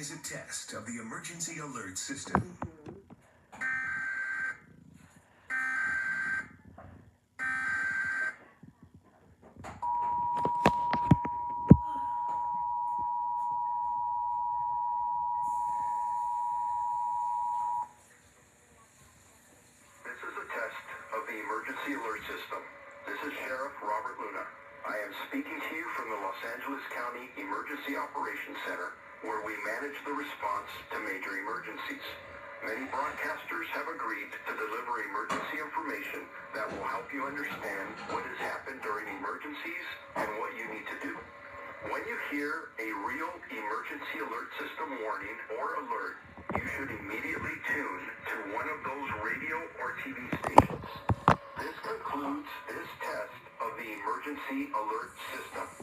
is a test of the emergency alert system. This is a test of the emergency alert system. This is Sheriff Robert Luna. I am speaking to you from the Los Angeles County Emergency Operations Center, where we manage the response to major emergencies. Many broadcasters have agreed to deliver emergency information that will help you understand what has happened during emergencies and what you need to do. When you hear a real emergency alert system warning or alert, you should immediately tune to one of those radio or TV stations. This concludes this test of the emergency alert system.